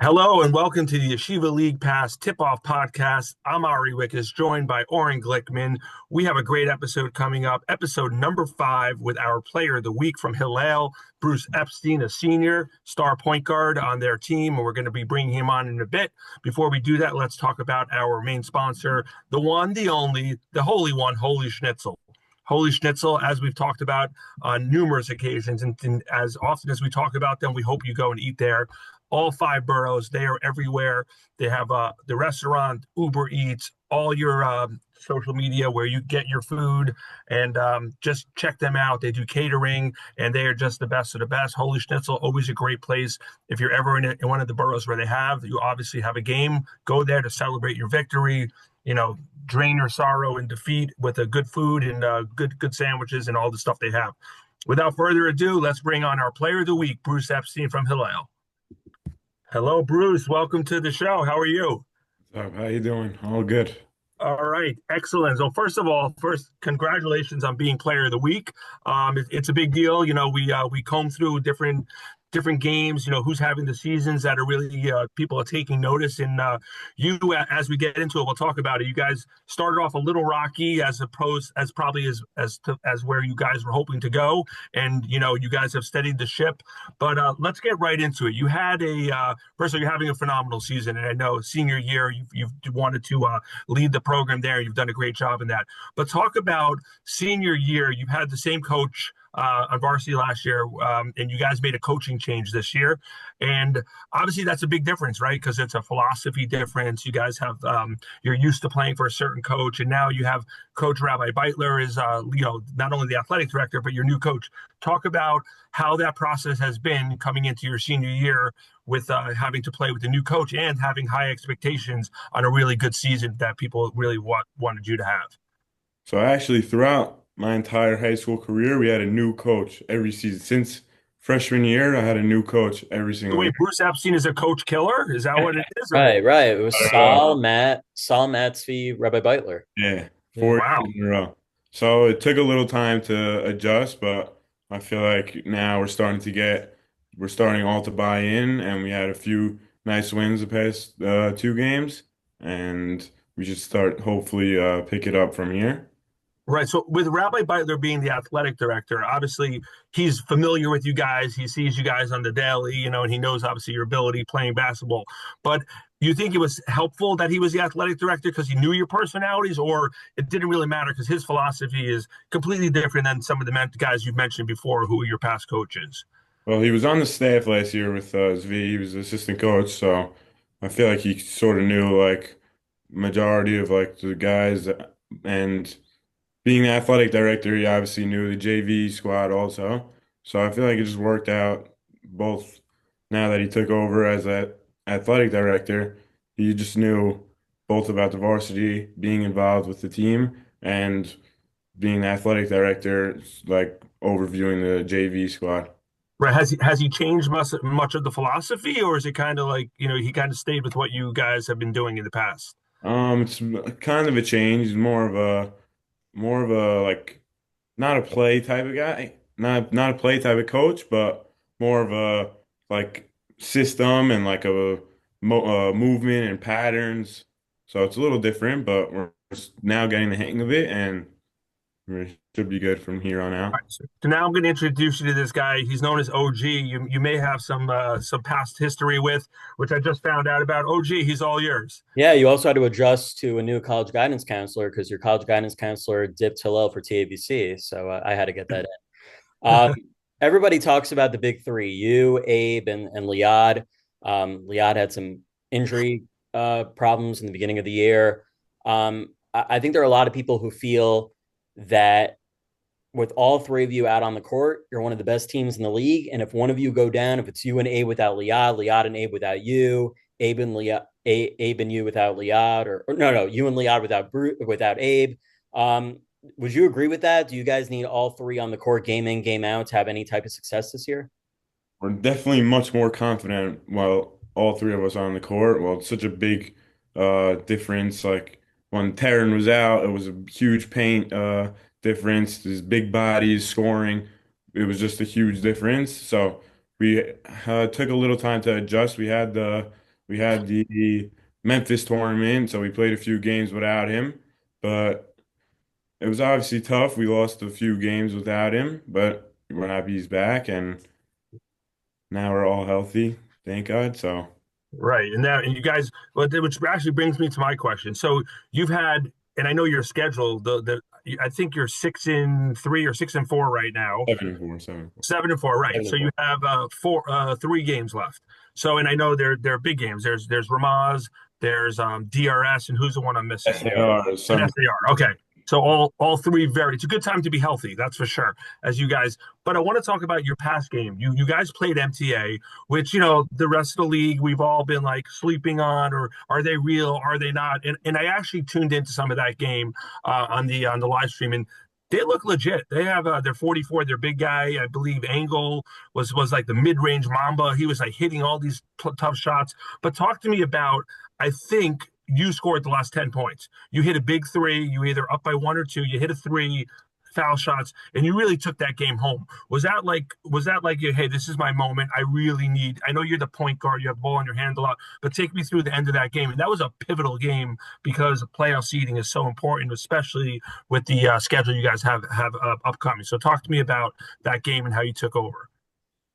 Hello and welcome to the Yeshiva League Pass Tip-Off Podcast. I'm Ari Wickus, joined by Oren Glickman. We have a great episode coming up, episode number 5, with our player of the week from Hillel, Bruce Epstein, a senior star point guard on their team, and we're going to be bringing him on in a bit. Before we do that, let's talk about our main sponsor, the one, the only, the holy one, Holy Schnitzel. Holy Schnitzel, as we've talked about on numerous occasions, and as often as we talk about them, we hope you go and eat there. All 5 boroughs, they are everywhere. They have the restaurant, Uber Eats, all your social media where you get your food, and just check them out. They do catering, and they are just the best of the best. Holy Schnitzel, always a great place. If you're ever in one of the boroughs where you obviously have a game, go there to celebrate your victory. Drain your sorrow and defeat with a good food and good sandwiches and all the stuff they have. Without further ado, let's bring on our player of the week, Bruce Epstein from Hillel. Hello, Bruce. Welcome to the show. How are you? How you doing? All good. All right, excellent. So first of all, congratulations on being Player of the Week. It's a big deal. We comb through different games. Who's having the seasons that are really people are taking notice. And as we get into it, we'll talk about it. You guys started off a little rocky, as opposed as probably as where you guys were hoping to go, and you guys have steadied the ship. But let's get right into it. You had first of all, you're having a phenomenal season, and I know senior year you've wanted to lead the program there. You've done a great job in that. But talk about senior year. You've had the same coach on varsity last year, and you guys made a coaching change this year. And obviously, that's a big difference, right? Because it's a philosophy difference. You guys have you're used to playing for a certain coach, and now you have Coach Rabbi Beitler is not only the athletic director but your new coach. Talk about how that process has been coming into your senior year with having to play with the new coach and having high expectations on a really good season that people really wanted you to have. So actually, throughout my entire high school career, we had a new coach every season. Since freshman year, I had a new coach every So single year. wait, Bruce Epstein is a coach killer? Is that what it is? Or Right, right. It was Uh, Saul Matzvi, Rabbi Beitler. yeah, Yeah. 4 years wow. in a row. So it took a little time to adjust, but I feel like now we're starting all to buy in, and we had a few nice wins the past 2 games, and we should start hopefully pick it up from here. Right. So with Rabbi Beitler being the athletic director, obviously he's familiar with you guys. He sees you guys on the daily, and he knows obviously your ability playing basketball. But you think it was helpful that he was the athletic director because he knew your personalities, or it didn't really matter because his philosophy is completely different than some of the guys you've mentioned before who are your past coaches? Well, he was on the staff last year with Zvi. He was the assistant coach, so I feel like he sort of knew like majority of like the guys, and being the athletic director, he obviously knew the JV squad also. So I feel like it just worked out both. Now that he took over as a athletic director, he just knew both about the varsity, being involved with the team, and being the athletic director, like overviewing the JV squad. Right. Has he changed much of the philosophy, or is it kind of like, he kind of stayed with what you guys have been doing in the past? It's kind of a change, more of a like not a play type of guy, not a play type of coach, but more of a like system and like movement and patterns. So it's a little different, but we're just now getting the hang of it, and we should be good from here on All out. right, so now I'm going to introduce you to this guy. He's known as OG. You may have some past history with, which I just found out about. OG, he's all yours. Yeah, you also had to adjust to a new college guidance counselor because your college guidance counselor dipped Hillel for TABC. So I had to get that in. Everybody talks about the big three, you, Abe, and Liad. Liad had some injury problems in the beginning of the year. I think there are a lot of people who feel that with all three of you out on the court, you're one of the best teams in the league. And if one of you go down, if it's you and Abe without Liad, Liad and Abe without you, Abe and you without Liad, or no, you and Liad without Abe. Would you agree with that? Do you guys need all three on the court, game in, game out, to have any type of success this year? We're definitely much more confident while all three of us are on the court. Well, it's such a big difference. Like when Taryn was out, it was a huge paint difference. His big bodies scoring, it was just a huge difference. So we took a little time to adjust. We had We had the Memphis tournament, so we played a few games without him, but it was obviously tough. We lost a few games without him, but we're happy he's back, and now we're all healthy, thank God. So Right. And you guys, which actually brings me to my question. So you've had, and I know your schedule, I think you're 6-3 or 6-4 right now. 7-4, 7-4. 7-4, right. So you 74. have 3 games left. So, and I know they're big games. There's Ramaz, there's DRS, and who's the one I'm missing? SAR, And some SAR. Okay. So all three it's a good time to be healthy, that's for sure, as you guys. But I want to talk about your past game. You guys played MTA, which the rest of the league we've all been like sleeping on, or are they real? Are they not? And I actually tuned into some of that game on the live stream, and they look legit. They have they're 44. Their big guy, I believe, Angle was like the mid range Mamba. He was like hitting all these tough shots. But talk to me about. I think you scored the last 10 points. You hit a big three. You either up by one or two. You hit a three, foul shots, and you really took that game home. Was that like hey, this is my moment. I really need. I know you're the point guard. You have the ball in your hand a lot, but take me through the end of that game. And that was a pivotal game because playoff seeding is so important, especially with the schedule you guys have upcoming. So talk to me about that game and how you took over.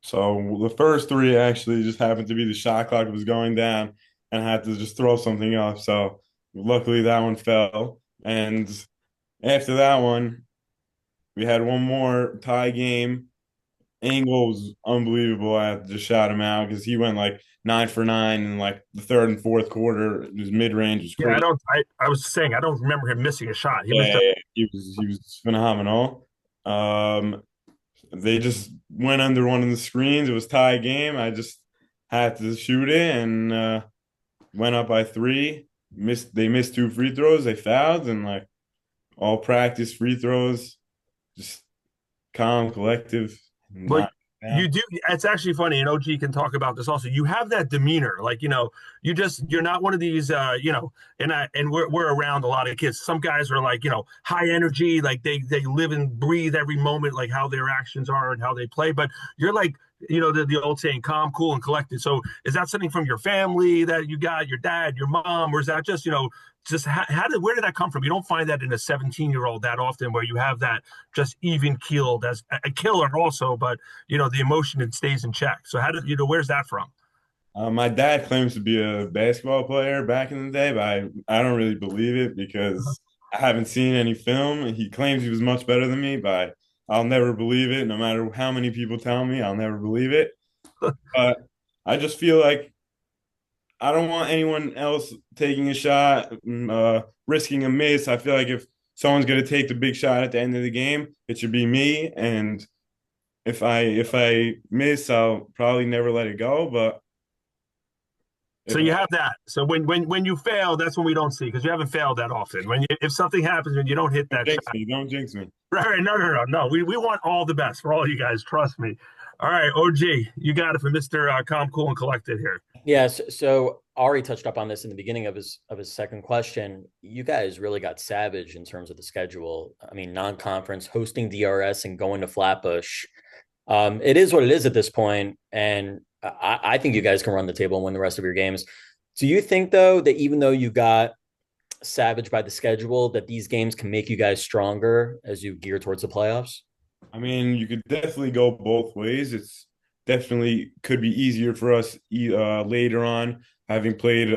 So the first three actually just happened to be the shot clock was going down and I had to just throw something up. So luckily that one fell. And after that one, we had one more tie game. Angle was unbelievable. I had to just shout him out because he went like 9 for 9 in like the third and fourth quarter. His mid range was Yeah, I crazy. don't. I was saying I don't remember him missing a shot. He Yeah, missed yeah, a. yeah. He was phenomenal. Um, they just went under one of the screens. It was tie game. I just had to shoot it and went up by three. They missed two free throws. They fouled and like all practice free throws. Just calm, collective, Well, not you down. do. It's actually funny, and OG can talk about this also. You have that demeanor, like you're not one of these, and we're around a lot of kids. Some guys are like, high energy, like they live and breathe every moment, like how their actions are and how they play. But you're like, the old saying, calm, cool, and collected. So is that something from your family that you got, your dad, your mom, or is that just where did that come from? You don't find that in a 17-year-old that often, where you have that just even keeled as a killer also, but the emotion it stays in check. So how did where's that from? My dad claims to be a basketball player back in the day, but I don't really believe it because I haven't seen any film. He claims he was much better than me, but I'll never believe it. No matter how many people tell me, I'll never believe it. But I just feel like I don't want anyone else taking a shot, risking a miss. I feel like if someone's going to take the big shot at the end of the game, it should be me. And if I miss, I'll probably never let it go. But So if you have that. So when you fail, that's when we don't see because you haven't failed that often. If something happens and you don't hit that jinx shot, me, don't jinx me. right? No. We want all the best for all you guys. Trust me. All right, OG, you got it for Mister Calm, Cool, and Collected here. Yes. So Ari touched up on this in the beginning of his second question. You guys really got savage in terms of the schedule. I mean, non-conference, hosting DRS, and going to Flatbush. It is what it is at this point, and I think you guys can run the table and win the rest of your games. Do you think though that even though you got savage by the schedule, that these games can make you guys stronger as you gear towards the playoffs? I mean, you could definitely go both ways. It's definitely could be easier for us later on, having played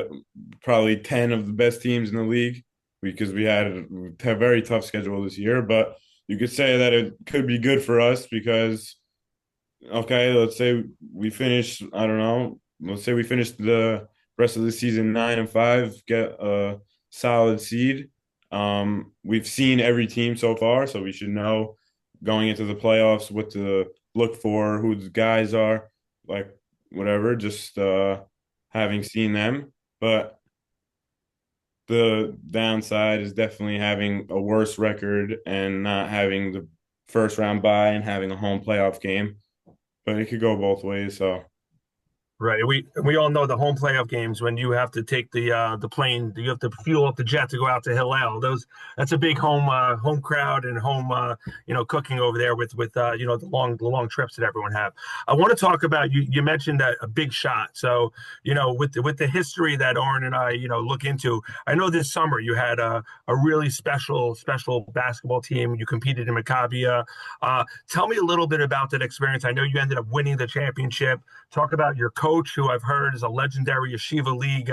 probably 10 of the best teams in the league because we had a very tough schedule this year. But you could say that it could be good for us because, okay, let's say we finish, I don't know, let's say we finish the rest of the season 9-5, get a solid seed. We've seen every team so far, so we should know going into the playoffs what to look for, who the guys are, like whatever, just having seen them. But the downside is definitely having a worse record and not having the first round bye and having a home playoff game. But it could go both ways. So Right. We all know the home playoff games when you have to take the plane, you have to fuel up the jet to go out to Hillel. That's a big home crowd and home cooking over there with the long trips that everyone have. I want to talk about you mentioned a big shot. So, with the history that Oren and I look into, I know this summer you had a really special basketball team. You competed in Maccabi. Tell me a little bit about that experience. I know you ended up winning the championship. Talk about your coach, who I've heard is a legendary Yeshiva League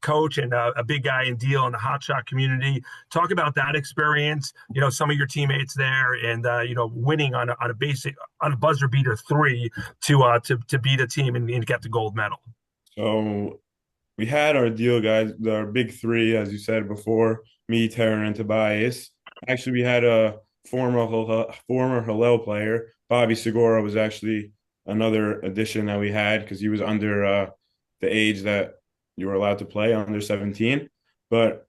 coach and a big guy in deal in the hotshot community. Talk about that experience. Some of your teammates there, and winning on a buzzer beater three to beat a team and get the gold medal. So we had our deal, guys, our big three, as you said before, me, Taryn, and Tobias. Actually, we had a former Hillel player. Bobby Segura was actually another addition that we had because he was under the age that you were allowed to play, under 17. But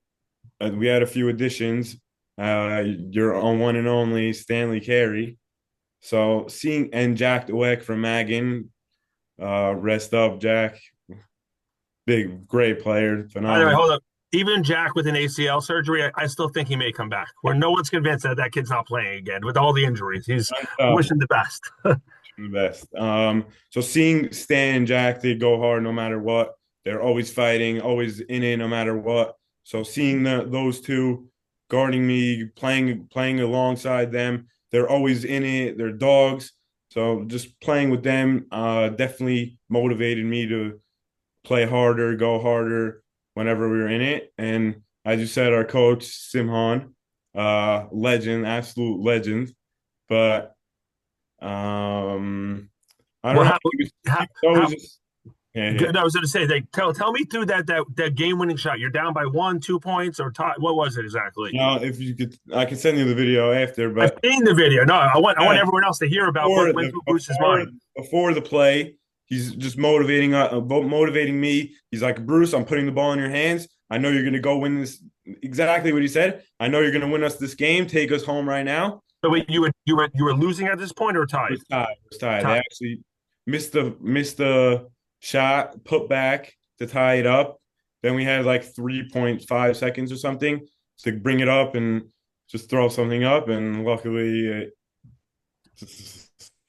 we had a few additions. Your own one and only Stanley Carey. So and Jack Dweck from Maggin. Rest up, Jack. Great player, By the way, phenomenal. hold up. Even Jack with an ACL surgery, I still think he may come back. Where no one's convinced that kid's not playing again with all the injuries. He's wishing the best. The best. So seeing Stan and Jack, they go hard no matter what. They're always fighting, always in it no matter what. So seeing those two guarding me, playing alongside them, they're always in it. They're dogs. So just playing with them definitely motivated me to play harder, go harder whenever we were in it. And as you said, our coach, Simhan, legend, absolute legend. But I don't know. I was going to say, tell me through that game-winning shot. You're down by 1, 2 points, or tie. What was it exactly? No, if you could, I can send you the video after. But I've seen the video. No, I want everyone else to hear about what went through Bruce's mind before the play. He's just motivating me. He's like, Bruce, I'm putting the ball in your hands. I know you're going to go win this. Exactly what he said. I know you're going to win us this game. Take us home right now. So wait, you were losing at this point or tied? It was tied. They actually missed the shot, put back to tie it up. Then we had like 3.5 seconds or something to bring it up and just throw something up. And luckily, it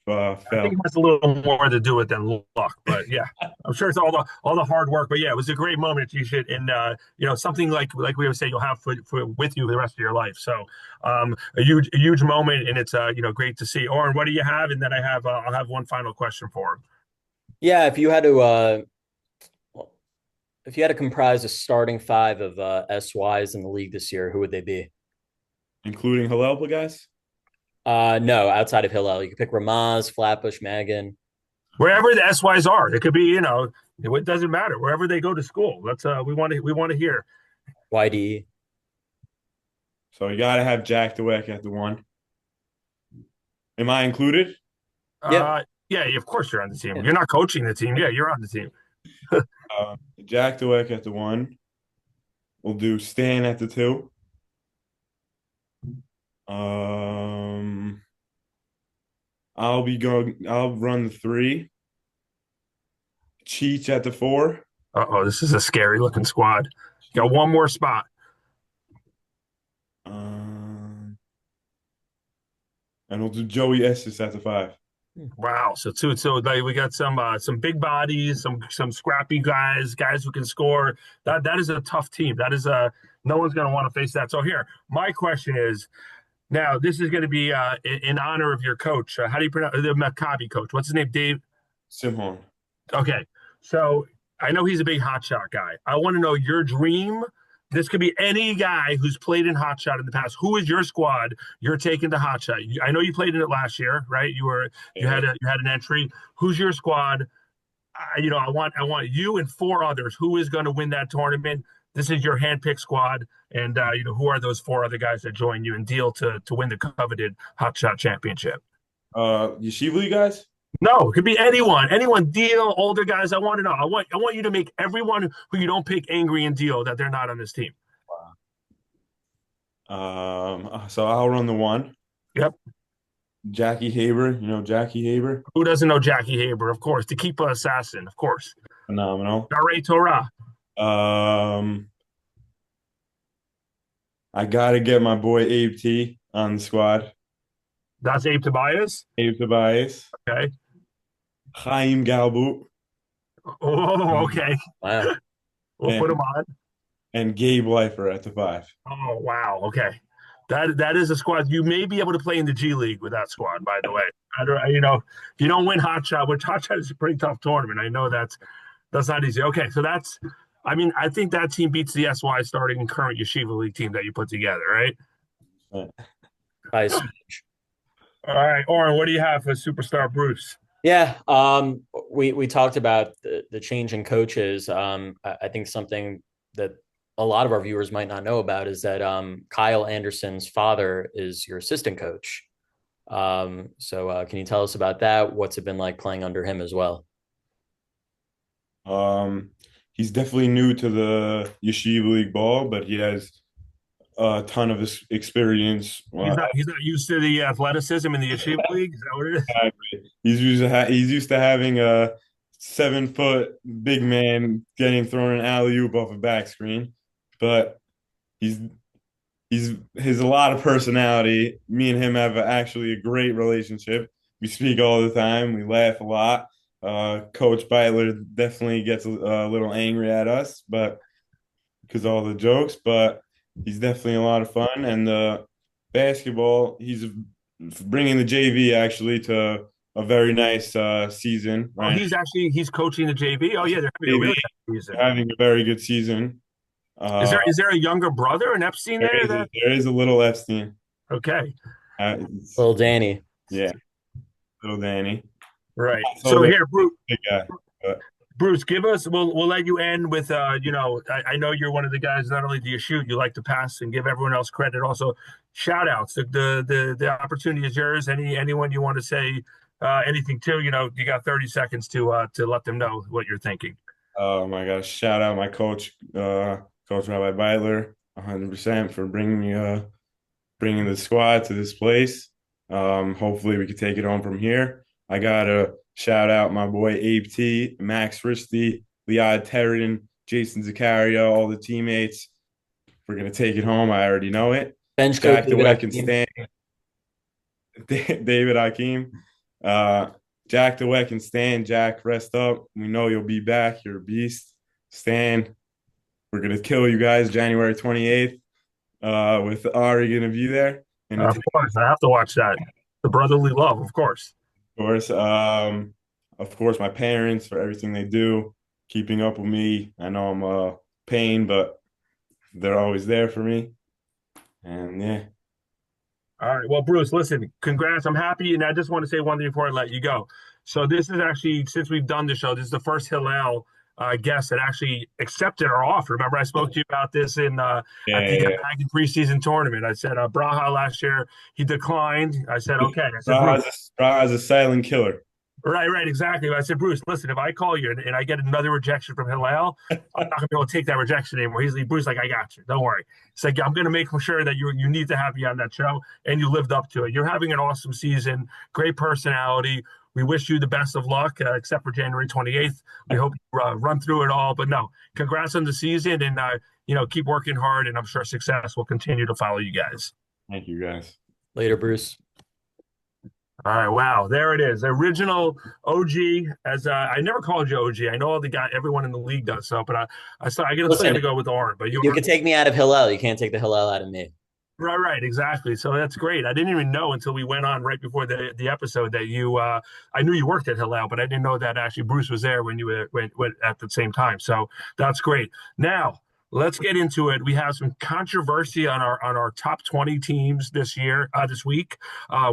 fell. I think it has a little more to do with than luck, but yeah, I'm sure it's all the hard work. But yeah, it was a great moment. You should, and something like we would say you'll have with you for the rest of your life. So a huge moment, and it's great to see. Oren, what do you have? And then I'll have one final question for him. Yeah, if you had to comprise a starting five of SYs in the league this year, who would they be? Including Hillel guys? No, outside of Hillel. You could pick Ramaz, Flatbush, Maggin. Wherever the SYs are. It could be, it doesn't matter. Wherever they go to school. That's we want to hear. YDE. So you gotta have Jack Dweck at the one. Am I included? Yeah. Yeah, of course you're on the team. You're not coaching the team. Yeah, you're on the team. Jack Dweck at the one. We'll do Stan at the two. I'll run the three. Cheech at the four. This is a scary looking squad. You got one more spot. And we'll do Joey Estes at the five. Wow. So we got some big bodies, some scrappy guys who can score. That is a tough team. That is no one's going to want to face that. So here, my question is, now this is going to be in honor of your coach. How do you pronounce the Maccabi coach? What's his name? Dave Simhan. Okay. So I know he's a big hotshot guy. I want to know your dream. This could be any guy who's played in hotshot in the past. Who is your squad you're taking to hotshot? I know you played in it last year, right? You had an entry. Who's your squad? I want you and 4 others. Who is going to win that tournament? This is your handpicked squad, and who are those 4 other guys that join you and deal to win the coveted hotshot championship? Yeshiva League guys? No, it could be anyone. Deal, older guys. I want to know. I want you to make everyone who you don't pick angry and deal that they're not on this team. So I'll run the one. Yep. Jackie Haber, you know Jackie Haber, Who doesn't know Jackie Haber? Of course, the Keeper Assassin, of course. phenomenal. Darei Torah. Um, I gotta get my boy Abe T on the squad. That's Abe Tobias. Abe Tobias, Okay. Chaim Galboot, Oh, okay. Wow. We'll put him and on. Gabe Leifer at the 5. Oh, wow. Okay. That is a squad. You may be able to play in the G League with that squad, by the way. I don't, if you don't win Hot Shot, which Hot Shot is a pretty tough tournament. I know that's not easy. Okay, so I think that team beats the SY starting current Yeshiva League team that you put together, right? Nice. All right, Oren, what do you have for Superstar Bruce? Yeah, we talked about the change in coaches. I think something that a lot of our viewers might not know about is that Kyle Anderson's father is your assistant coach. So can you tell us about that? What's it been like playing under him as well? Um, he's definitely new to the Yeshiva League ball, but he has a ton of experience. He's not used to the athleticism in the Yeshiva League. Is that what it is? He's used to having a 7-foot big man getting thrown an alley oop off a back screen, but he's he's a lot of personality. Me and him have actually a great relationship. We speak all the time. We laugh a lot. Coach Beitler definitely gets a little angry at us, but because all the jokes, but he's definitely a lot of fun. And the basketball, he's bringing the JV actually to a very nice season. Oh, Right, he's coaching the JV. Oh yeah, they're having a JV really good season. having a very good season. Uh, Is there a younger brother, an Epstein there? there is a little Epstein. Okay, Uh, Little Danny. yeah, little Danny. right. So So the here, Bruce, big guy. But Give us. We'll let you end with. I know you're one of the guys. Not only do you shoot, you like to pass and give everyone else credit. Also, shout outs. The opportunity is yours. Anyone you want to say anything to? You got 30 seconds to let them know what you're thinking. oh my gosh, shout out my coach, Coach Rabbi Beitler, 100% for bringing the squad to this place. Hopefully we can take it home from here. I gotta shout out my boy Abe T, Max Risty, Liad Terran, Jason Zakaria, all the teammates. We're gonna take it home. I already know it. Bench coach Jack David DeWeck and Hakeem. Stan, David Hakeem, uh, Jack DeWeck and Stan. Jack, rest up. We know you'll be back. You're a beast. Stan, we're gonna kill you guys January 28th. With Ari gonna be there. And Of course, I have to watch that. The brotherly love, of course. Of course, my parents for everything they do, keeping up with me. I know I'm a pain, but they're always there for me. And yeah, All right. Well, Bruce, listen, congrats. I'm happy. And I just want to say one thing before I let you go. So this is actually, since we've done the show, this is the first Hillel guest that actually accepted our offer. Remember, I spoke to you about this at the Dragon preseason tournament. I said, Braha last year, he declined. I said, okay. I said, Bruce. Braha's a silent killer. Right, exactly. I said, Bruce, listen, if I call you and I get another rejection from Hillel, I'm not gonna be able to take that rejection anymore. Bruce, like, I got you. Don't worry. It's like I'm gonna make sure that you need to have me on that show, and you lived up to it. You're having an awesome season, great personality. We wish you the best of luck, except for January 28th. We hope you run through it all. But no, congrats on the season, and keep working hard, and I'm sure success will continue to follow you guys. Thank you, guys. Later, Bruce. All right, wow, there it is. Original OG. As I never called you OG. I know everyone in the league does so, but I get upset to go with Oren. But you can take me out of Hillel. You can't take the Hillel out of me. Right, exactly. So that's great. I didn't even know until we went on right before the episode that you. I knew you worked at Hillel, but I didn't know that actually Bruce was there when you went at the same time. So that's great. Now let's get into it. We have some controversy on our top 20 teams this week.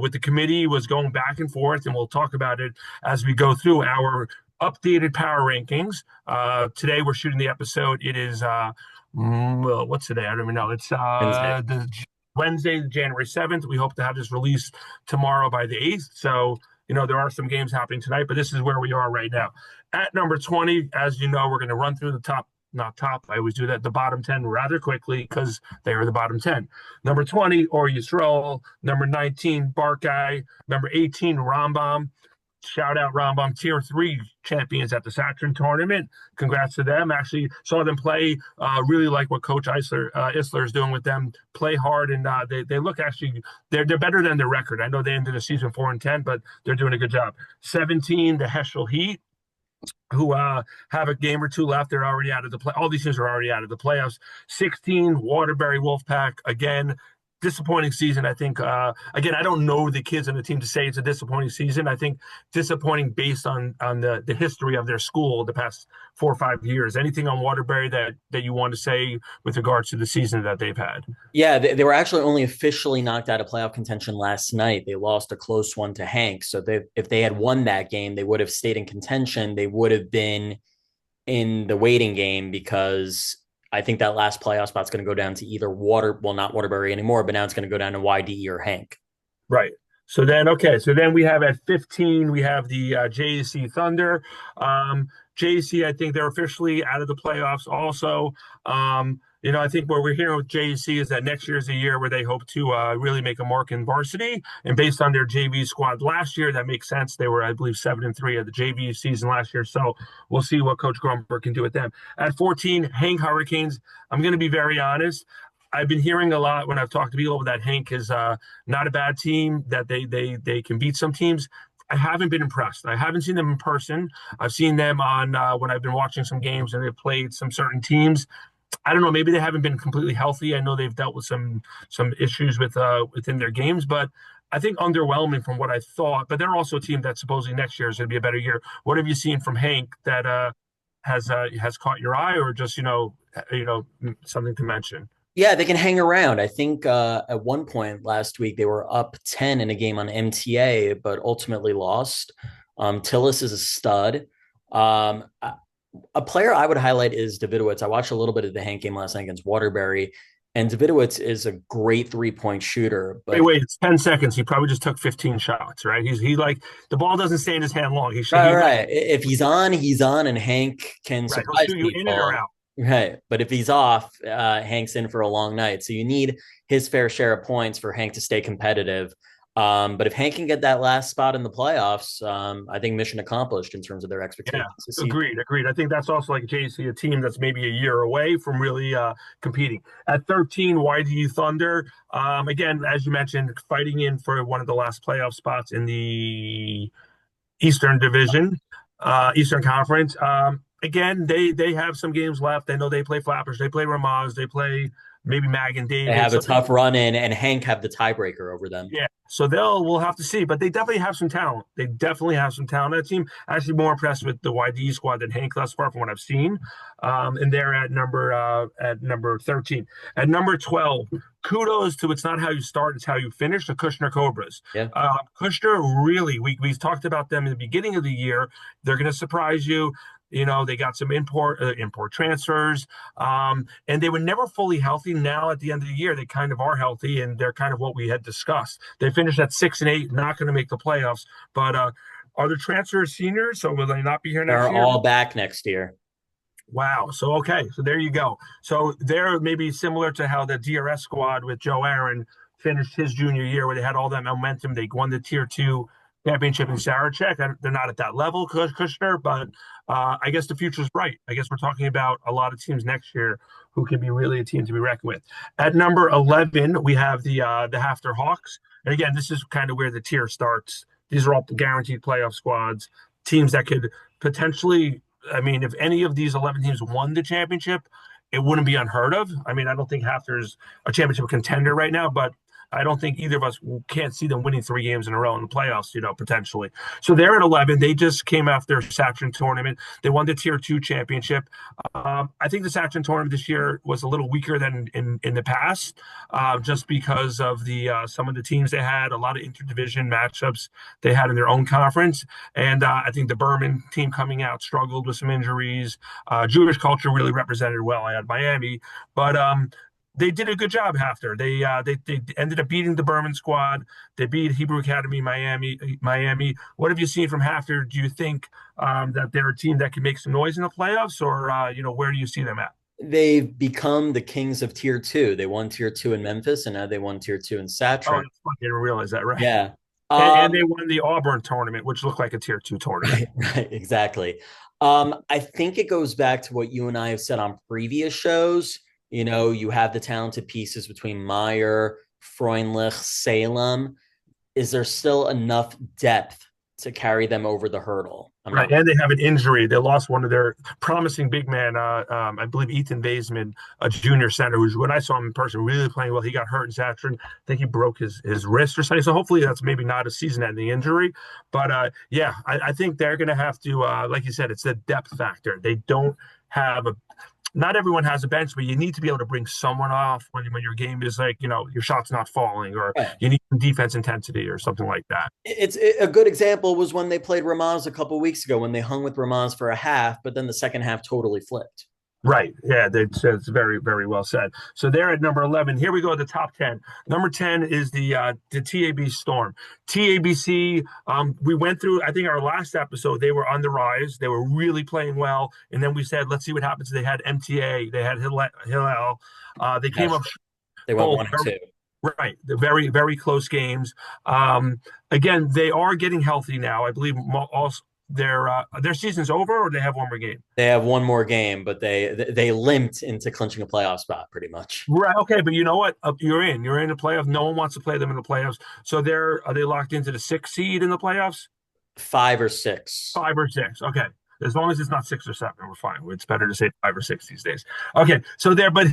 With the committee was going back and forth, and we'll talk about it as we go through our updated power rankings. Today we're shooting the episode. It is well, what's today? I don't even know. It's Wednesday, January 7th. We hope to have this released tomorrow by the 8th. So, there are some games happening tonight, but this is where we are right now. At number 20, as you know, we're going to run through the top not top. I always do that. The bottom 10 rather quickly because they are the bottom 10. Number 20, Or Yisrael. Number 19, Barkai. Number 18, Rambam. Shout out Rambam, Tier 3 champions at the Saturn tournament. Congrats to them. Actually saw them play. Really like what Coach Isler is doing with them. Play hard, and they look actually, they're better than their record. I know they ended the season 4-10, but they're doing a good job. 17, the Heschel Heat, who have a game or two left. They're already out of the play. All these teams are already out of the playoffs. 16, Waterbury Wolfpack. Again, disappointing season. I think, again, I don't know the kids on the team to say it's a disappointing season. I think disappointing based on the history of their school the past 4 or 5 years. Anything on Waterbury that you want to say with regards to the season that they've had? Yeah, they were actually only officially knocked out of playoff contention last night. They lost a close one to Hank. So if they had won that game, they would have stayed in contention. They would have been in the waiting game because I think that last playoff spot's going to go down to either not Waterbury anymore, but now it's going to go down to YDE or Hank. Right. So then we have at 15, we have the JC Thunder. JC, I think they're officially out of the playoffs also. I think what we're hearing with JC is that next year is the year where they hope to really make a mark in varsity. And based on their JV squad last year, that makes sense. They were, I believe, 7-3 of the JV season last year. So we'll see what Coach Grumberg can do with them. At 14, Hank Hurricanes. I'm going to be very honest. I've been hearing a lot when I've talked to people that Hank is not a bad team, that they can beat some teams. I haven't been impressed. I haven't seen them in person. I've seen them on when I've been watching some games and they've played some certain teams. I don't know. Maybe they haven't been completely healthy. I know they've dealt with some issues within their games, but I think underwhelming from what I thought. But they're also a team that supposedly next year is going to be a better year. What have you seen from Hank that has caught your eye, or just something to mention? Yeah, they can hang around. I think at one point last week they were up 10 in a game on MTA, but ultimately lost. Tillis is a stud. A player I would highlight is Davidowitz. I watched a little bit of the Hank game last night against Waterbury, and Davidowitz is a great 3-point shooter. But wait, it's 10 seconds. He probably just took 15 shots, right? He like the ball doesn't stay in his hand long. He should. Right. If he's on, he's on, and Hank can surprise people. You in it or out. Right. But if he's off, Hank's in for a long night. So you need his fair share of points for Hank to stay competitive. But if Hank can get that last spot in the playoffs, I think mission accomplished in terms of their expectations. Yeah, agreed. I think that's also like JC, a team that's maybe a year away from really competing. At 13, YDU Thunder. Again, as you mentioned, fighting in for one of the last playoff spots in the Eastern Division, Eastern Conference. Again, they have some games left. I know they play Flappers, they play Ramaz, they play maybe Mag and David. They have a tough run in, and Hank have the tiebreaker over them. Yeah, so we'll have to see, but they definitely have some talent. That team. Actually, more impressed with the YD squad than Hank thus far from what I've seen. And they're at number 13. At number 12, kudos to it's not how you start, it's how you finish. The Kushner Cobras. Yeah. Kushner really. We talked about them in the beginning of the year. They're going to surprise you. They got some import transfers, and they were never fully healthy. Now at the end of the year, they kind of are healthy, and they're kind of what we had discussed. They finished at 6-8, not going to make the playoffs. But are the transfers seniors? So will they not be here next year? They're all back next year. Wow. So, okay. So there you go. So they're maybe similar to how the DRS squad with Joe Aaron finished his junior year, where they had all that momentum. They won the Tier 2 championship in Sarachek. They're not at that level, Kushner, but I guess the future's bright. I guess we're talking about a lot of teams next year who can be really a team to be reckoned with. At number 11, we have the Hafter Hawks. And again, this is kind of where the tier starts. These are all guaranteed playoff squads, teams that could potentially, if any of these 11 teams won the championship, it wouldn't be unheard of. I don't think Hafter's a championship contender right now, but I don't think either of us can't see them winning 3 games in a row in the playoffs, potentially. So they're at 11. They just came after Saturn tournament. They won the Tier 2 championship. I think the Saturn tournament this year was a little weaker than in the past, just because of some of the teams they had, a lot of interdivision matchups they had in their own conference. And I think the Berman team coming out struggled with some injuries. Jewish culture really represented well. I had Miami. But They did a good job after. They ended up beating the Berman squad. They beat Hebrew Academy Miami. What have you seen from Hafter? Do you think that they're a team that can make some noise in the playoffs, or where do you see them at? They've become the kings of tier two. They won tier two in Memphis, and now they won tier two in Oh, Satran. I didn't realize that, right? Yeah. And they won the Auburn tournament, which looked like a tier two tournament. Right, exactly. I think it goes back to what you and I have said on previous shows. You have the talented pieces between Meyer, Freundlich, Salem. Is there still enough depth to carry them over the hurdle? Right, and they have an injury. They lost one of their promising big man, I believe Ethan Baseman, a junior center, who's, when I saw him in person, really playing well. He got hurt in Satrin. I think he broke his wrist or something. So hopefully that's maybe not a season-ending injury. But yeah, I think they're going to have to, like you said, it's the depth factor. They don't have not everyone has a bench, but you need to be able to bring someone off when your game is like, your shot's not falling, or Right. you need some defense intensity or something like that. It's a good example was when they played Ramaz a couple of weeks ago, when they hung with Ramaz for a half, but then the second half totally flipped. Right. Yeah, that's very, very well said. So they're at number 11. Here we go, the top 10. Number 10 is the TAB Storm. TABC, we went through, I think, our last episode. They were on the rise. They were really playing well. And then we said, let's see what happens. They had MTA. They had Hillel. They came up. They went 1-2. Right. The very, very close games. Again, they are getting healthy now. I believe also their season's over, or they have one more game? They have one more game, but they limped into clinching a playoff spot pretty much. Right. Okay, but you know what? You're in the playoffs. No one wants to play them in the playoffs. So are they locked into the 6th seed in the playoffs? 5 or 6. 5 or 6. Okay. As long as it's not 6 or 7, we're fine. It's better to say 5 or 6 these days. Okay, so but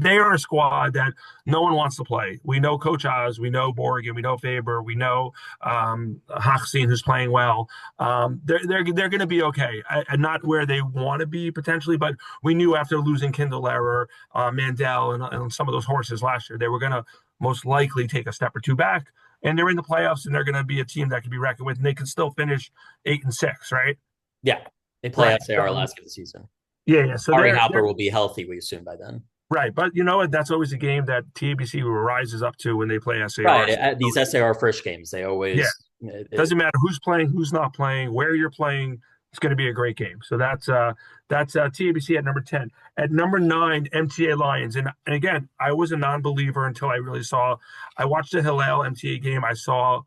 they are a squad that no one wants to play. We know Coach Oz, we know Borgen, we know Faber, we know Hochstein, who's playing well. They're going to be okay, and not where they want to be potentially, but we knew after losing Kindlerer, Mandel, and some of those horses last year, they were going to most likely take a step or two back. And they're in the playoffs, and they're going to be a team that can be reckoned with, and they can still finish 8-6, right? Yeah. They play SAR last game of the season. Yeah. So Ari Halper will be healthy, we assume, by then. Right. But you know what? That's always a game that TABC rises up to when they play SAR. Right. These SAR first games, they always. Yeah. Doesn't matter who's playing, who's not playing, where you're playing. It's going to be a great game. So that's TABC at number 10. At number 9, MTA Lions. And again, I was a non-believer until I really saw. I watched the Hillel MTA game. I saw.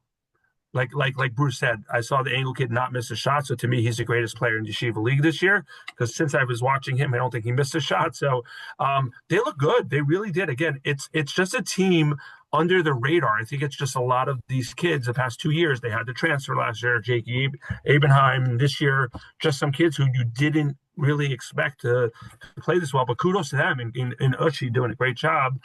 Like Bruce said, I saw the Angle kid not miss a shot. So to me, he's the greatest player in Yeshiva League this year. Because since I was watching him, I don't think he missed a shot. So they look good. They really did. Again, it's just a team under the radar. I think it's just a lot of these kids the past 2 years. They had the transfer last year, Jake Abenheim. This year, just some kids who you didn't really expect to play this well. But kudos to them and Uchi doing a great job.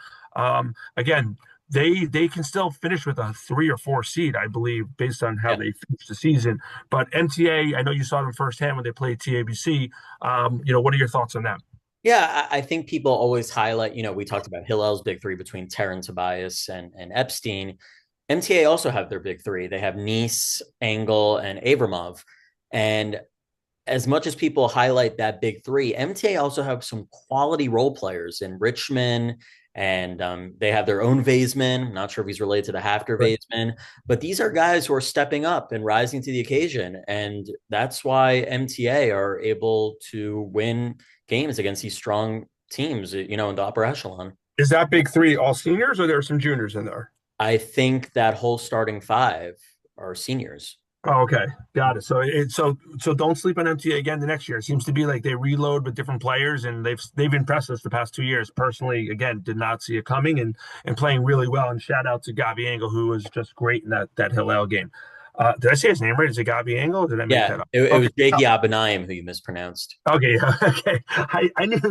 Again, they can still finish with a 3 or 4 seed, I believe, based on how they finished the season. But MTA, I know you saw them firsthand when they played TABC. What are your thoughts on that? Yeah, I think people always highlight, we talked about Hillel's big 3 between Terran, Tobias, and Epstein. MTA also have their big 3. They have Nice, Engel, and Avramov. And as much as people highlight that big 3, MTA also have some quality role players in Richmond. And they have their own Vaisman. I'm not sure if he's related to the Hafter Vaisman, but these are guys who are stepping up and rising to the occasion. And that's why MTA are able to win games against these strong teams, in the upper echelon. Is that big 3 all seniors, or there are some juniors in there? I think that whole starting 5 are seniors. Oh, okay. Got it. So don't sleep on MTA again the next year. It seems to be like they reload with different players, and they've impressed us the past 2 years. Personally, again, did not see it coming and playing really well. And shout out to Gabi Engel, who was just great in that Hillel game. Did I say his name right? Is it Gabi Engel? Did I make that up? It was Jake Abenheim who you mispronounced. Okay. Okay. I knew,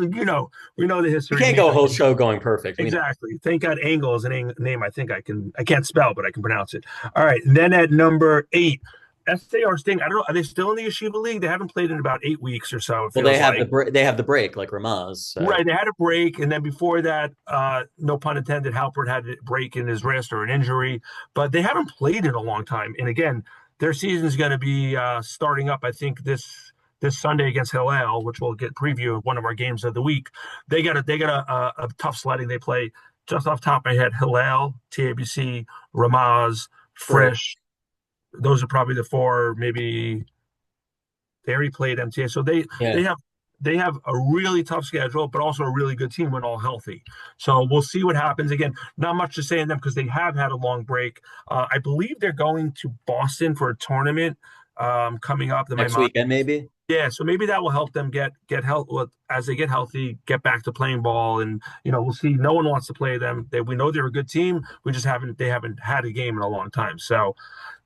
we know the history. You can't go a whole show going perfect. Exactly. Thank God Engel is a name I think I can't spell, but I can pronounce it. All right. And then at number 8, SAR Sting. I don't know. Are they still in the Yeshiva League? They haven't played in about 8 weeks or so. Well, they have the break like Ramaz. So. Right. They had a break, and then before that, no pun intended, Halpert had a break in his wrist or an injury. But they haven't played in a long time. And again, their season is going to be starting up. I think this this Sunday against Hillel, which we'll get preview of one of our games of the week. They got a tough sledding. They play, just off the top of my head, Hillel, TABC, Ramaz, Frisch. Those are probably the four. Maybe they already played MTA, so they have a really tough schedule, but also a really good team when all healthy. So we'll see what happens. Again, not much to say in them because they have had a long break. I believe they're going to Boston for a tournament coming up. Next weekend, maybe. Yeah, so maybe that will help them get health as they get healthy, get back to playing ball, and we'll see. No one wants to play them. We know they're a good team. They haven't had a game in a long time. So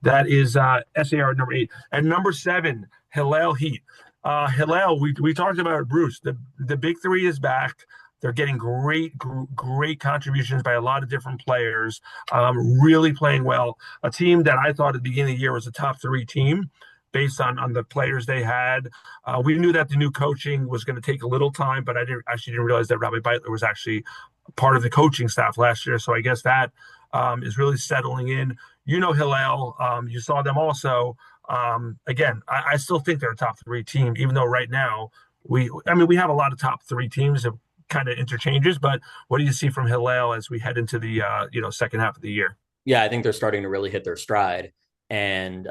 that is SAR number 8. And number 7, Hillel Heat. Hillel, we talked about it, Bruce. The big three is back. They're getting great contributions by a lot of different players, really playing well. A team that I thought at the beginning of the year was a top 3 team based on the players they had. We knew that the new coaching was going to take a little time, but I didn't realize that Robbie Beitler was actually part of the coaching staff last year. So I guess that is really settling in. Hillel, you saw them also. Again, I still think they're a top 3 team, even though right now we have a lot of top 3 teams that kind of interchanges. But what do you see from Hillel as we head into the second half of the year? Yeah, I think they're starting to really hit their stride. And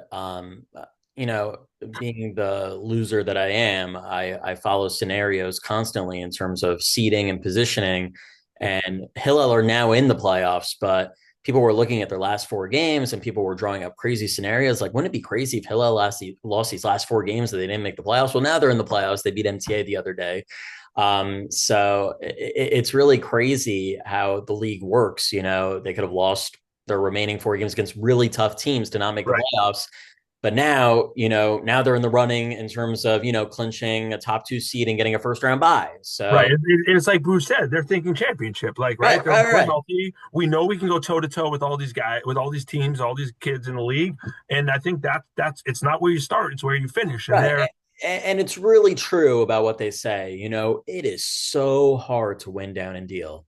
being the loser that I am, I follow scenarios constantly in terms of seeding and positioning. And Hillel are now in the playoffs, but people were looking at their last 4 games and people were drawing up crazy scenarios. Like, wouldn't it be crazy if Hillel lost these last 4 games that they didn't make the playoffs? Well, now they're in the playoffs. They beat MTA the other day. So it's really crazy how the league works. They could have lost their remaining 4 games against really tough teams to not make the playoffs. But now, now they're in the running in terms of, clinching a top 2 seed and getting a first round bye. So right. It's like Bruce said, they're thinking championship, right? They're healthy. We know we can go toe to toe with all these guys, with all these teams, all these kids in the league. And I think that's it's not where you start, it's where you finish. And it's really true about what they say. It is so hard to win down and deal,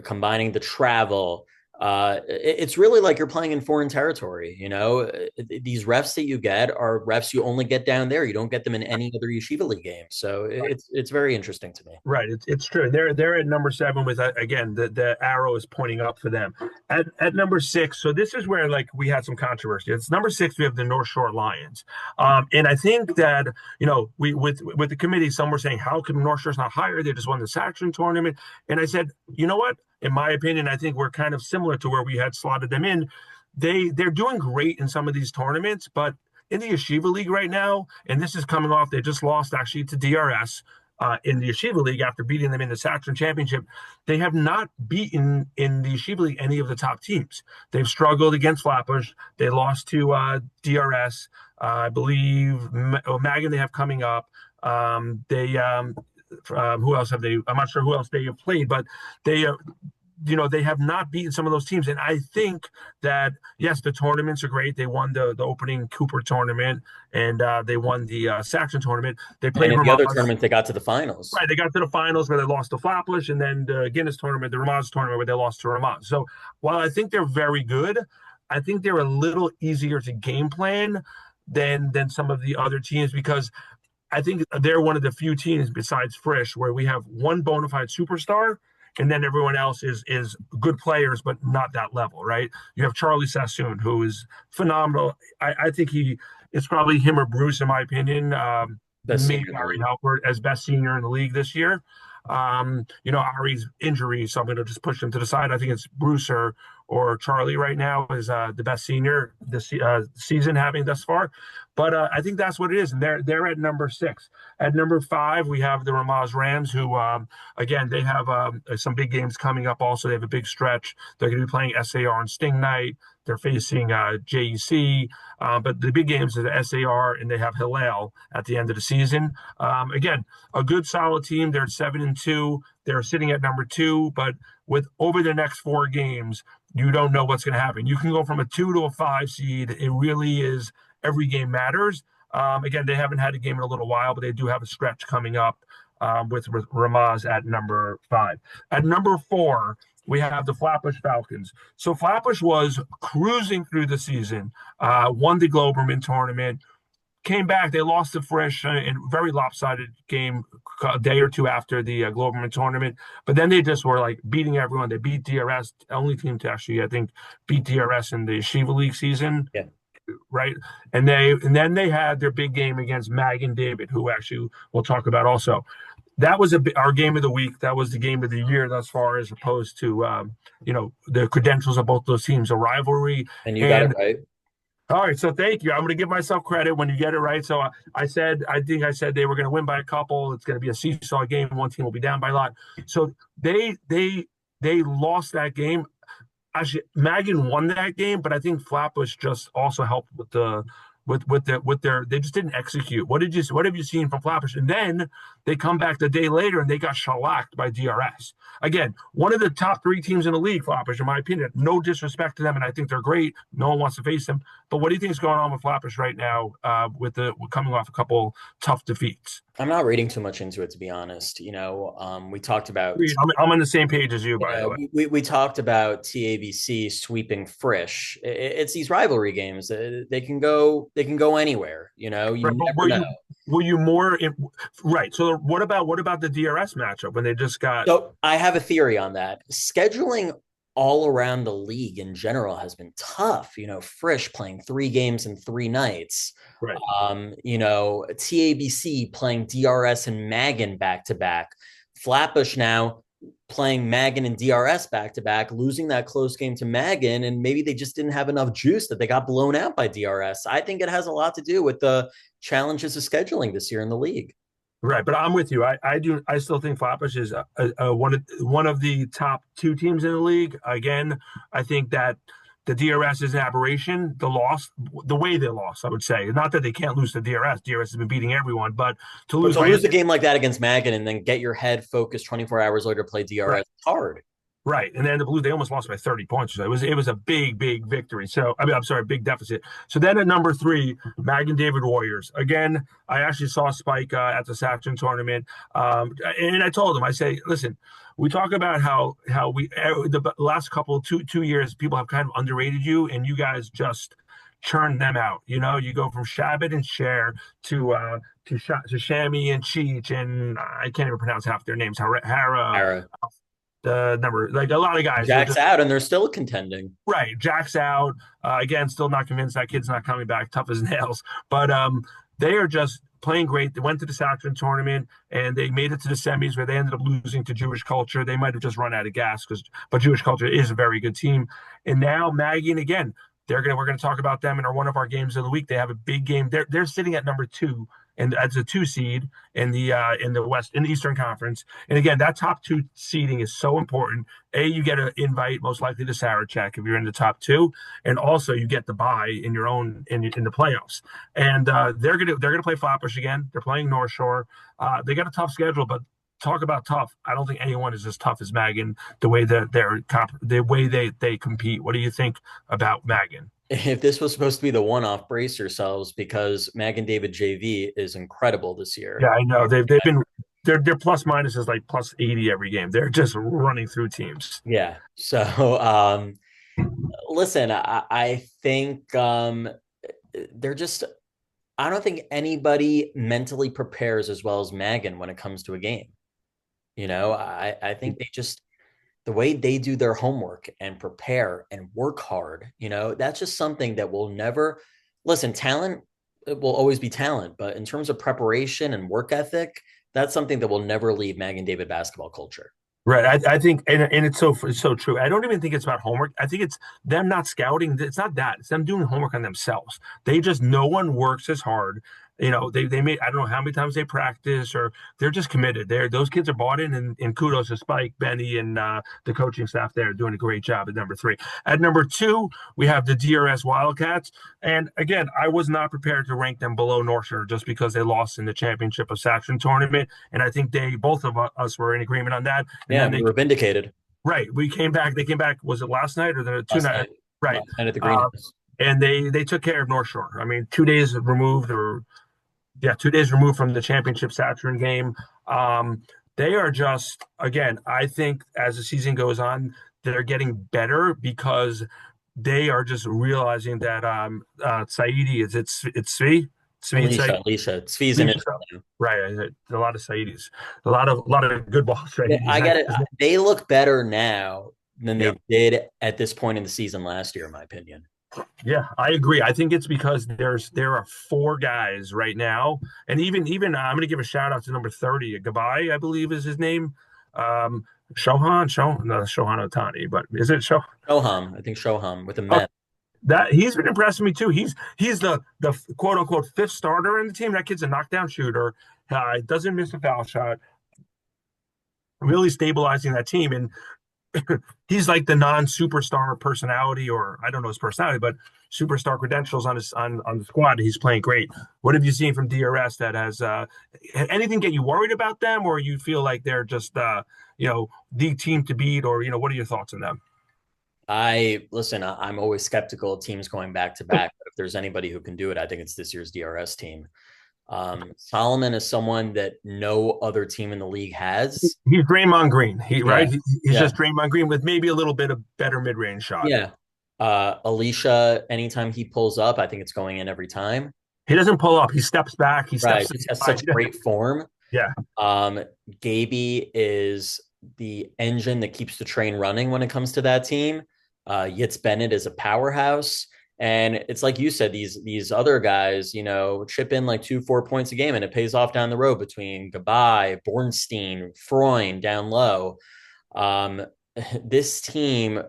combining the travel. It's really like you're playing in foreign territory. These refs that you get are refs you only get down there. You don't get them in any other Yeshiva League game. So it's very interesting to me. Right. It's true. They're at number 7 with, again, the arrow is pointing up for them. At number 6. So this is where we had some controversy. It's number 6. We have the North Shore Lions. And I think that, we with the committee, some were saying, how come North Shore's not higher? They just won the Saxon tournament. And I said, you know what? In my opinion, I think we're kind of similar to where we had slotted them in. They're doing great in some of these tournaments, but in the Yeshiva League right now, and this is coming off, they just lost actually to DRS in the Yeshiva League after beating them in the Saxon Championship. They have not beaten in the Yeshiva League any of the top teams. They've struggled against Flatbush. They lost to DRS. I believe Magan they have coming up. Who else have they? I'm not sure who else they have played, but they have not beaten some of those teams. And I think that, yes, the tournaments are great. They won the opening Cooper tournament, and they won the Saxon tournament. They played the other tournament. They got to the finals. Right, they got to the finals where they lost to Flatbush, and then the Guinness tournament, the Ramaz tournament, where they lost to Ramaz. So while I think they're very good, I think they're a little easier to game plan than some of the other teams, because I think they're one of the few teams besides Frisch where we have one bona fide superstar, and then everyone else is good players, but not that level, right? You have Charlie Sassoon, who is phenomenal. I think it's probably him or Bruce, in my opinion. Maybe Ari Halpert as best senior in the league this year. Ari's injury, so I'm going to just push him to the side. I think it's Bruce or Charlie right now is the best senior this season having thus far. But I think that's what it is. And they're at number 6. At number 5, we have the Ramaz Rams, who, again, they have some big games coming up also. They have a big stretch. They're going to be playing SAR on Sting Night. They're facing JEC. But the big games are the SAR, and they have Hillel at the end of the season. Again, a good, solid team. They're 7-2. They're sitting at number 2. But with over the next 4 games, you don't know what's going to happen. You can go from a 2 to a 5 seed. It really is. Every game matters. Again, they haven't had a game in a little while, but they do have a stretch coming up with Ramaz at number 5. At number 4, we have the Flatbush Falcons. So Flatbush was cruising through the season, won the Globerman tournament, came back. They lost to Frisch in a very lopsided game a day or two after the Globerman tournament. But then they just were like beating everyone. They beat DRS, only team to actually, I think, beat DRS in the Yeshiva League season. Yeah. Right. And then they had their big game against Magen David, who actually we'll talk about also. That was our game of the week. That was the game of the year thus far, as opposed to the credentials of both those teams, a rivalry. And you got it right. All right, so thank you. I'm going to give myself credit when you get it right. So I think I said they were going to win by a couple. It's going to be a seesaw game. One team will be down by a lot. So they lost that game. Actually, Magen won that game, but I think Flatbush just also helped with their they just didn't execute. What have you seen from Flatbush? And then they come back the day later and they got shellacked by DRS. Again, one of the top 3 teams in the league, Flatbush, in my opinion. No disrespect to them, and I think they're great. No one wants to face them. But what do you think is going on with Flatbush right now with coming off a couple tough defeats? I'm not reading too much into it, to be honest. We talked about. I'm on the same page as you, by the way. We talked about TABC sweeping Frisch. It's these rivalry games. They can go anywhere. You never know. Were you more right? So what about the DRS matchup when they just got? So I have a theory on that. Scheduling all around the league in general has been tough. Frisch playing 3 games in 3 nights. Right. TABC playing DRS and Magen back to back. Flatbush now playing Magen and DRS back to back, losing that close game to Magen, and maybe they just didn't have enough juice that they got blown out by DRS. I think it has a lot to do with the challenges of scheduling this year in the league. Right, but I'm with you. I still think Flatbush is one of the top 2 teams in the league. Again, I think that the DRS is an aberration. The way they lost, I would say, not that they can't lose to DRS. DRS has been beating everyone, but to lose a game like that against Magen and then get your head focused 24 hours later to play DRS, right. It's hard. Right, and then the Blues, they almost lost by 30 points. So it was a big victory. So I'm sorry, big deficit. So then at number 3, Magen David Warriors. Again, I actually saw Spike at the Saxon tournament, and I told him, I say, listen, we talk about how we the last couple 2 years people have kind of underrated you, and you guys just churn them out. You go from Shabbat and Cher to Shami and Cheech, and I can't even pronounce half their names. Hara. The number, like a lot of guys. Jack's out and they're still contending. Right. Jack's out. Again, still not convinced that kid's not coming back, tough as nails. But they are just playing great. They went to the Saxon tournament and they made it to the semis where they ended up losing to Jewish Culture. They might have just run out of gas but Jewish Culture is a very good team. And now Magen, again, we're gonna talk about them in one of our games of the week. They have a big game. They're sitting at number 2. And as a 2 seed in the Eastern Conference, and again, that top 2 seeding is so important. You get an invite, most likely to Sarachek if you're in the top 2, and also you get the bye in your own in the playoffs. And they're gonna play Flatbush again. They're playing North Shore. They got a tough schedule, but talk about tough. I don't think anyone is as tough as Magen. The way that they compete. What do you think about Magen? If this was supposed to be the one-off, brace yourselves because Magen David JV is incredible this year. Yeah, I know. They've been their plus minus is like plus 80 every game. They're just running through teams. Yeah. So listen, I think they're just I don't think anybody mentally prepares as well as Magen when it comes to a game. I think they just the way they do their homework and prepare and work hard, that's just something that will never listen. Talent will always be talent, but in terms of preparation and work ethic, that's something that will never leave Magen David basketball culture. Right. I think, and it's so true. I don't even think it's about homework. I think it's them not scouting. It's not that. It's them doing homework on themselves. No one works as hard. They made, I don't know how many times they practice, or they're just committed. Those kids are bought in, and kudos to Spike, Benny, and the coaching staff there doing a great job at number 3. At number 2, we have the DRS Wildcats. And again, I was not prepared to rank them below North Shore just because they lost in the championship of Saxon tournament. And I think both of us were in agreement on that. And they were vindicated. Right. They came back. Was it last night or the 2 nights? Right. And at the greenhouse. And they took care of North Shore. I mean, 2 days removed, 2 days removed from the championship Saturn game. They are just, again, I think as the season goes on, they're getting better because they are just realizing that Saidi it's Svi. Sweet Said. Alicia. Tzvi's in Israel now. Right. A lot of Saidis. A lot of good balls. Right. Yeah, I get it. They look better now than they did at this point in the season last year, in my opinion. Yeah, I agree. I think it's because there are four guys right now, and even I'm going to give a shout out to number 30, Gabai, I believe is his name. Shohan Otani, but is it Shohan? Shoham, I think Shoham with the Oh, Mets. that he's been impressing me too. He's the quote unquote fifth starter in the team. That kid's a knockdown shooter. Doesn't miss a foul shot. Really stabilizing that team, and he's like the non-superstar personality, or I don't know his personality, but superstar credentials on his on the squad. He's playing great. What have you seen from DRS that has anything get you worried about them, or you feel like they're just the team to beat, or what are your thoughts on them? I'm always skeptical of teams going back to back, but if there's anybody who can do it, I think it's this year's DRS team. Solomon is someone that no other team in the league has. He's Draymond Green, right? He's Yeah. just Draymond Green with maybe a little bit of better mid-range shot. Yeah. Alicia, anytime he pulls up, I think it's going in every time. He doesn't pull up. He steps back. He steps. He has such great form. Yeah. Gaby is the engine that keeps the train running when it comes to that team. Yitz Bennett is a powerhouse. And it's like you said, these other guys, chip in like 2-4 points a game, and it pays off down the road between Gabai, Bornstein, Freund down low. This team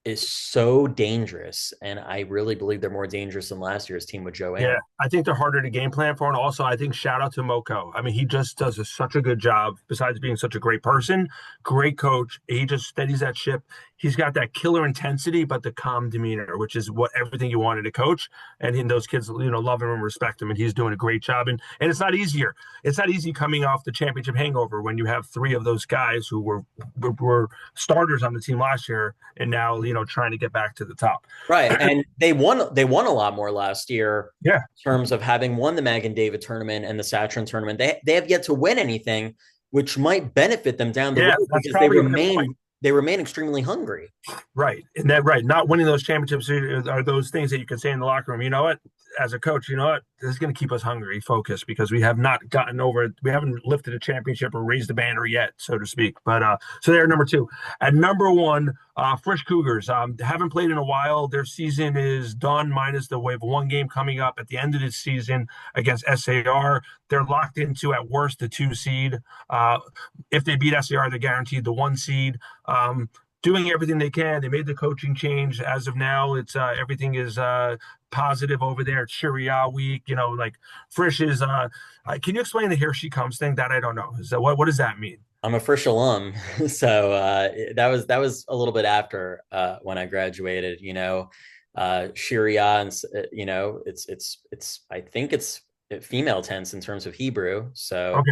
is so dangerous, and I really believe they're more dangerous than last year's team with Joe. Yeah, I think they're harder to game plan for, and also I think shout out to Moko. I mean, he just does such a good job. Besides being such a great person, great coach, he just steadies that ship. He's got that killer intensity, but the calm demeanor, which is what everything you wanted to coach. And those kids, love him and respect him, and he's doing a great job. And it's not easier. It's not easy coming off the championship hangover when you have three of those guys who were starters on the team last year, and now trying to get back to the top. Right, and they won a lot more last year. Yeah, in terms of having won the Mag and David tournament and the Saturn tournament, they have yet to win anything, which might benefit them down the road because they remain extremely hungry. Right. And not winning those championships are those things that you can say in the locker room, you know what, as a coach, this is going to keep us hungry, focused, because we have not gotten over, we haven't lifted a championship or raised the banner yet, so to speak. But so they're number two. At number one, Frisch Cougars haven't played in a while. Their season is done, minus the wave. One game coming up at the end of this season against SAR. They're locked into, at worst, the 2 seed. If they beat SAR, they're guaranteed the 1 seed. Doing everything they can. They made the coaching change. As of now, it's everything is positive over there. It's Sharia week. Like Frisch is. Can you explain the Here She Comes thing? That I don't know. What does that mean? I'm a Frisch alum, so that was a little bit after when I graduated. Sharia, and it's I think it's female tense in terms of Hebrew. So okay.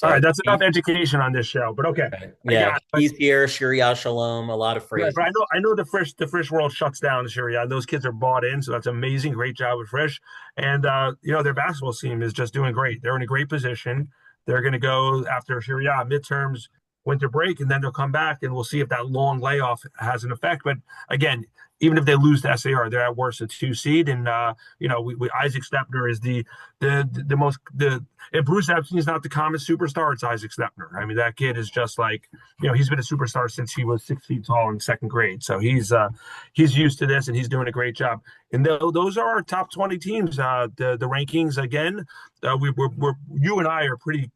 All right, that's enough education on this show, but okay. Yeah, he's here, Sharia Shalom, a lot of phrases. Yeah, but I know the Frisch world shuts down Sharia, and those kids are bought in, so that's amazing. Great job with Frisch. And, their basketball team is just doing great. They're in a great position. They're going to go after Sharia midterms, winter break, and then they'll come back, and we'll see if that long layoff has an effect. But again, even if they lose to SAR, they're at worst a 2 seed. And Isaac Stepner is the most if Bruce Epstein is not the common superstar, it's Isaac Stepner. I mean, that kid is just like, he's been a superstar since he was 6 feet tall in second grade. So he's used to this, and he's doing a great job. And those are our top 20 teams. The rankings, again, we're you and I are pretty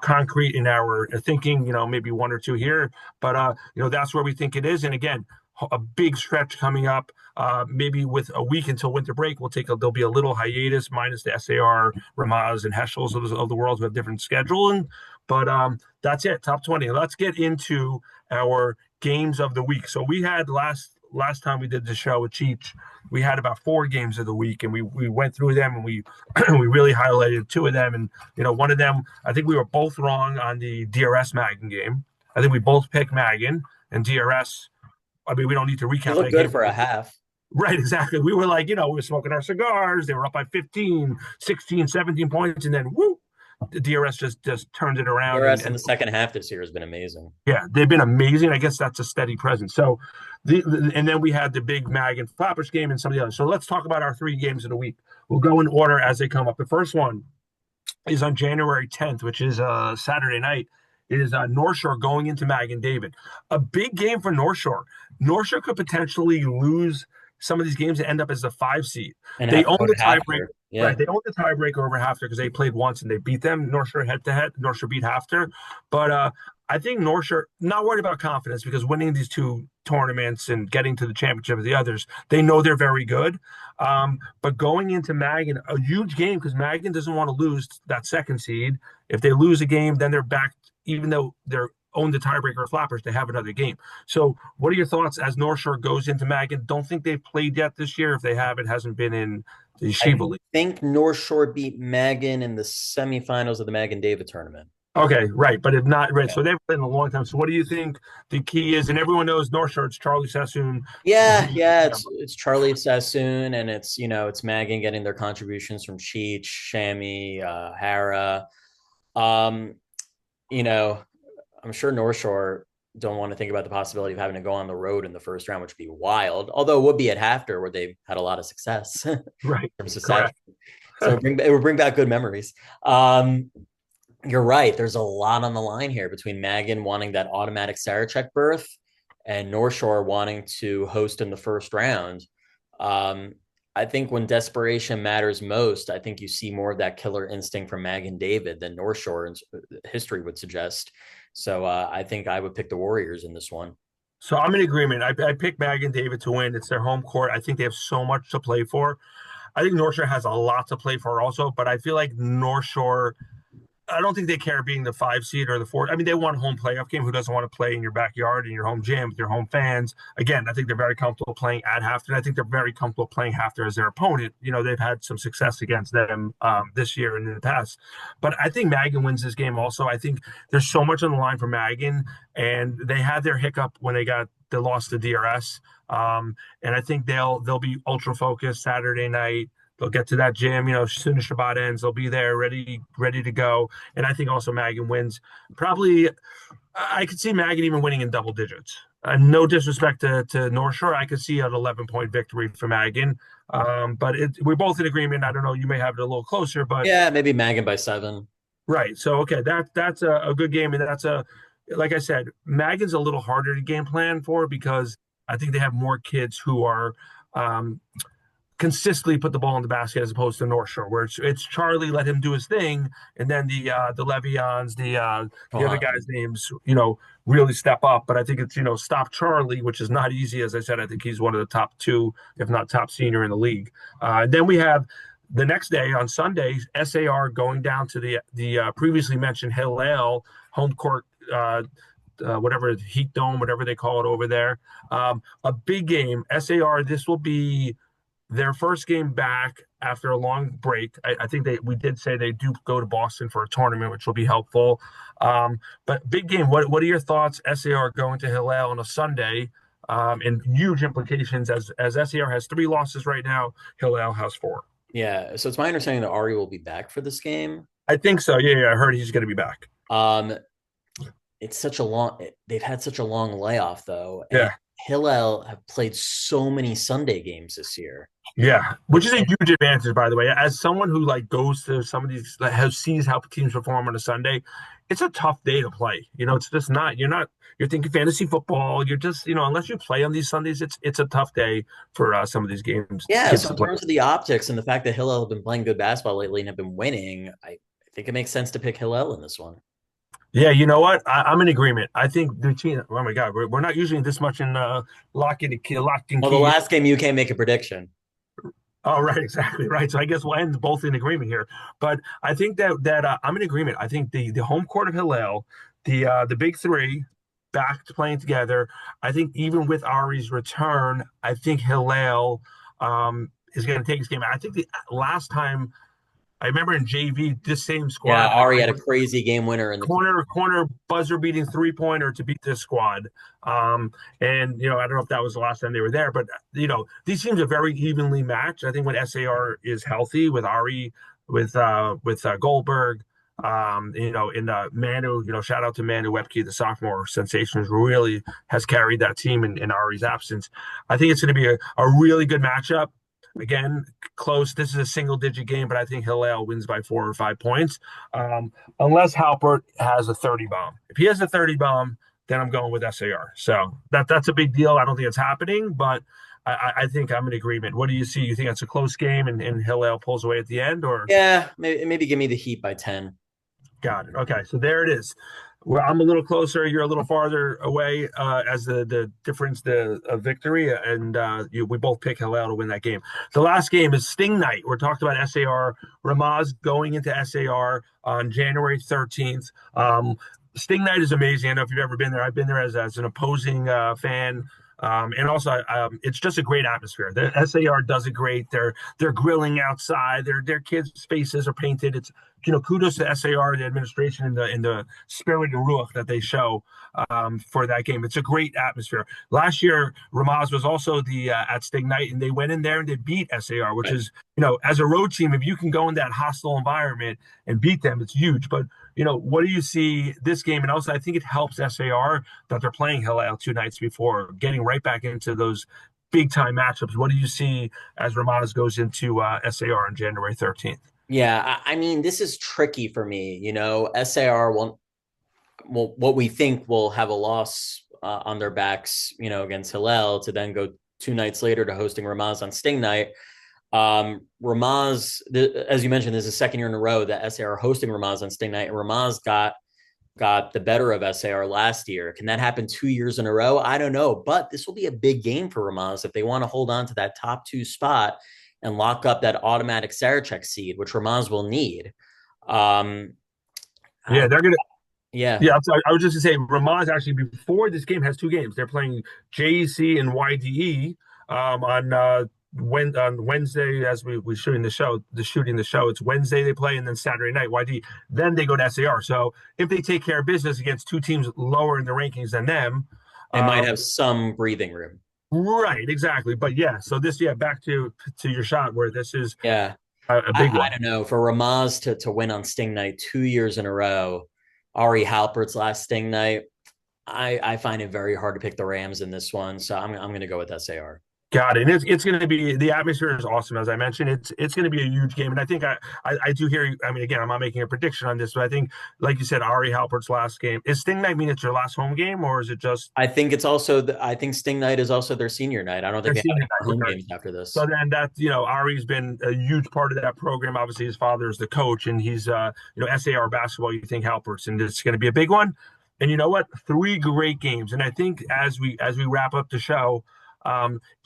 concrete in our thinking. Maybe 1 or 2 here, but that's where we think it is. And again, a big stretch coming up, maybe with a week until winter break. There'll be a little hiatus, minus the SAR, Ramaz, and Heschels of the world who have different scheduling. But that's it, top 20. Let's get into our games of the week. So we had last time we did the show with Cheech, we had about 4 games of the week, and we went through them, and we we really highlighted 2 of them. And one of them, I think we were both wrong on the DRS Magan game. I think we both picked Magan, and DRS. I mean, we don't need to recap. It looked good for a half. Right, exactly. We were like, we were smoking our cigars. They were up by 15, 16, 17 points. And then, whoop, the DRS just turned it around. DRS in the second half this year has been amazing. Yeah, they've been amazing. I guess that's a steady presence. So, and then we had the big Mag and Flappers game and some of the others. So let's talk about our 3 games of the week. We'll go in order as they come up. The first one is on January 10th, which is Saturday night. It is North Shore going into Mag and David. A big game for North Shore. North Shore could potentially lose some of these games and end up as the 5 seed. And they own the tiebreaker. Yeah. Right, they own the tiebreaker over Hafter because they played once and they beat them. North Shore head to head. North Shore beat Hafter, but I think North Shore not worried about confidence because winning these 2 tournaments and getting to the championship of the others, they know they're very good. But going into Magan, a huge game because Magan doesn't want to lose that 2nd seed. If they lose a game, then they're back. Even though they're own the tiebreaker Flappers, they have another game. So what are your thoughts as North Shore goes into Magan? Don't think they've played yet this year. If they have, it hasn't been in the Yeshiva League. I think North Shore beat Magan in the semifinals of the Magan David tournament. Okay, right. But if not, right. So they've been a long time. So what do you think the key is? And everyone knows North Shore, it's Charlie Sassoon. Yeah. It's Charlie Sassoon, and it's, it's Magan getting their contributions from Cheech, Shammy, Hara. I'm sure North Shore don't want to think about the possibility of having to go on the road in the first round, which would be wild. Although it would be at Hafter where they've had a lot of success. Right. So it would bring back good memories. You're right. There's a lot on the line here between Magan wanting that automatic Sarachek berth and North Shore wanting to host in the first round. I think when desperation matters most, I think you see more of that killer instinct from Magan David than North Shore history would suggest. So I think I would pick the Warriors in this one. So I'm in agreement. I pick Magan David to win. It's their home court. I think they have so much to play for. I think North Shore has a lot to play for also, but I feel like North Shore, I don't think they care being the 5 seed or the 4. I mean, they want a home playoff game. Who doesn't want to play in your backyard, in your home gym, with your home fans? Again, I think they're very comfortable playing at Hafter. I think they're very comfortable playing Hafter as their opponent. They've had some success against them this year and in the past. But I think Magan wins this game also. I think there's so much on the line for Magan, and they had their hiccup when they lost to DRS. And I think they'll be ultra focused Saturday night. They'll get to that gym, as soon as Shabbat ends, they'll be there ready to go. And I think also Magan wins. Probably, I could see Magan even winning in double digits. No disrespect to North Shore. I could see an 11-point victory for Magan. But we're both in agreement. I don't know. You may have it a little closer, but yeah, maybe Magan by 7. Right. So, okay, that's a good game. And like I said, Magan's a little harder to game plan for because I think they have more kids who are consistently put the ball in the basket as opposed to North Shore, where it's Charlie, let him do his thing, and then the Levions, the other guys' names, really step up. But I think it's stop Charlie, which is not easy. As I said, I think he's one of the top 2, if not top senior in the league. Then we have the next day on Sunday, SAR going down to the previously mentioned Hillel home court. Whatever Heat Dome, whatever they call it over there, a big game. SAR. This will be their first game back after a long break. I think we did say they do go to Boston for a tournament, which will be helpful. But big game. What are your thoughts? SAR going to Hillel on a Sunday, and huge implications as SAR has 3 losses right now. Hillel has 4. Yeah. So it's my understanding that Ari will be back for this game. I think so. Yeah. I heard he's going to be back. They've had such a long layoff though. Yeah. Hillel have played so many Sunday games this year. Yeah, which is a huge advantage, by the way. As someone who goes to some of these, sees how teams perform on a Sunday, it's a tough day to play. It's just you're thinking fantasy football. You're just, unless you play on these Sundays, it's a tough day for some of these games. Yeah, so in terms of the optics and the fact that Hillel have been playing good basketball lately and have been winning, I think it makes sense to pick Hillel in this one. Yeah, you know what? I'm in agreement. I think between, oh my God, we're not using this much in lock and key. Well, the last game you can't make a prediction. Oh, right, exactly, right. So I guess we'll end both in agreement here. But I think that I'm in agreement. I think the home court of Hillel, the big 3 back to playing together. I think even with Ari's return, I think Hillel is going to take this game. I think the last time I remember in JV, this same squad. Yeah, Ari had a crazy game winner in the corner buzzer beating 3-pointer to beat this squad. And I don't know if that was the last time they were there, but these teams are very evenly matched. I think when SAR is healthy with Ari, with Goldberg, In Manu, shout out to Manu Webke, the sophomore sensation, who really has carried that team in Ari's absence. I think it's going to be a really good matchup. Again, close. This is a single-digit game, but I think Hillel wins by 4 or 5 points, unless Halpert has a 30 bomb. If he has a 30 bomb, then I'm going with SAR. So that's a big deal. I don't think it's happening, but I think I'm in agreement. What do you see? You think it's a close game and Hillel pulls away at the end, or? Yeah, maybe give me the Heat by 10. Got it. Okay, so there it is. Well, I'm a little closer. You're a little farther away as the difference of victory, and we both pick Hillel to win that game. The last game is Sting Night. We're talking about SAR. Ramaz going into SAR on January 13th. Sting Night is amazing. I don't know if you've ever been there. I've been there as an opposing fan. And also, it's just a great atmosphere. The SAR does it great. They're grilling outside. Their kids' faces are painted. It's kudos to SAR, the administration, in the spirit and ruach that they show for that game. It's a great atmosphere. Last year, Ramaz was also at Sting Night, and they went in there and they beat SAR, which is as a road team, if you can go in that hostile environment and beat them, it's huge. But what do you see this game? And also, I think it helps SAR that they're playing Hillel 2 nights before, getting right back into those big time matchups. What do you see as Ramaz goes into SAR on January 13th? Yeah, I mean, this is tricky for me. SAR won't, well, what we think will have a loss on their backs, against Hillel, to then go 2 nights later to hosting Ramaz on Sting Night. Ramaz, as you mentioned, this is the second year in a row that SAR are hosting Ramaz on Sting Night, and Ramaz got the better of SAR last year. Can that happen 2 years in a row? I don't know, but this will be a big game for Ramaz if they want to hold on to that top 2 spot and lock up that automatic Sarachek seed, which Ramaz will need. They're gonna. Yeah. Yeah, I was just gonna say Ramaz actually before this game has 2 games. They're playing JEC and YDE on Wednesday, as we shooting the show. It's Wednesday they play, and then Saturday night YD. Then they go to SAR. So if they take care of business against 2 teams lower in the rankings than them, they might have some breathing room. Right, exactly. But so this, back to your shot where this is a big one. I don't know, for Ramaz to win on Sting Night 2 years in a row. Ari Halpert's last Sting Night, I find it very hard to pick the Rams in this one, so I'm going to go with SAR. Got it. And it's going to be, the atmosphere is awesome, as I mentioned. It's going to be a huge game, and I think I do hear you. I mean, again, I'm not making a prediction on this, but I think, like you said, Ari Halpert's last game is Sting Night. Mean it's your last home game, or is it just? I think it's also. I think Sting Night is also their senior night. I don't think they have any home games after this. So then Ari's been a huge part of that program. Obviously, his father is the coach, and he's SAR basketball. You think Halpert's, and it's going to be a big one. And you know what? 3 great games, and I think as we wrap up the show.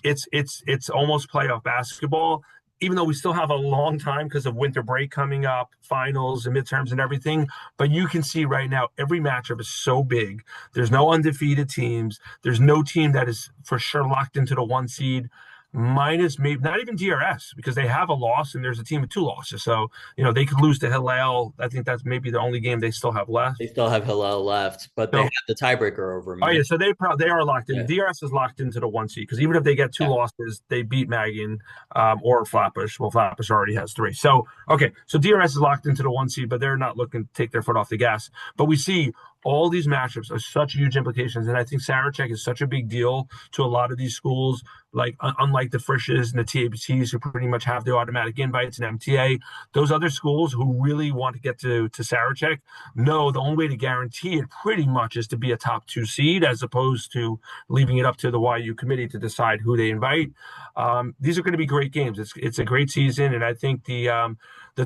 It's almost playoff basketball, even though we still have a long time because of winter break coming up, finals and midterms and everything. But you can see right now, every matchup is so big. There's no undefeated teams. There's no team that is for sure locked into the 1 seed. Minus maybe not even DRS, because they have a loss and there's a team with 2 losses. So, they could lose to Hillel. I think that's maybe the only game they still have left. They still have Hillel left, but they have the tiebreaker over them. Oh, yeah. So they are locked in. Yeah. DRS is locked into the 1 seed, because even if they get 2 losses, they beat Magan or Flatbush. Well, Flatbush already has 3. So, okay. So DRS is locked into the 1 seed, but they're not looking to take their foot off the gas. But we see all these matchups are such huge implications. And I think Sarachek is such a big deal to a lot of these schools, like unlike the Frishes and the TABCs, who pretty much have the automatic invites, and MTA. Those other schools who really want to get to Sarachek know the only way to guarantee it pretty much is to be a top 2 seed, as opposed to leaving it up to the YU committee to decide who they invite. These are going to be great games. It's a great season. And I think the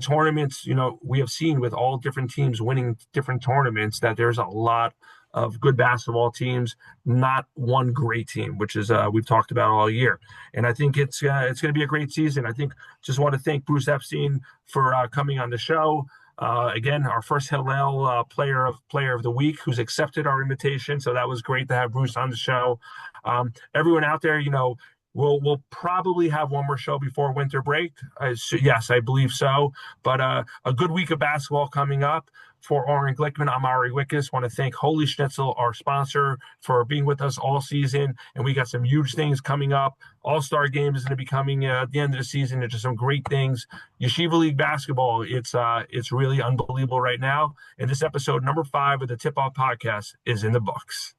tournaments, we have seen with all different teams winning different tournaments, that there's a lot of good basketball teams, not one great team, which is we've talked about all year. And I think it's going to be a great season. I think just want to thank Bruce Epstein for coming on the show. Again, our first Hillel player of the week who's accepted our invitation. So that was great to have Bruce on the show. Everyone out there, We'll probably have one more show before winter break. Yes, I believe so. But a good week of basketball coming up. For Oren Glickman, I'm Ari Wickes. Want to thank Holy Schnitzel, our sponsor, for being with us all season. And we got some huge things coming up. All-Star Game is going to be coming at the end of the season. There's just some great things. Yeshiva League basketball, it's really unbelievable right now. And this episode number 5 of the Tip Off Podcast is in the books.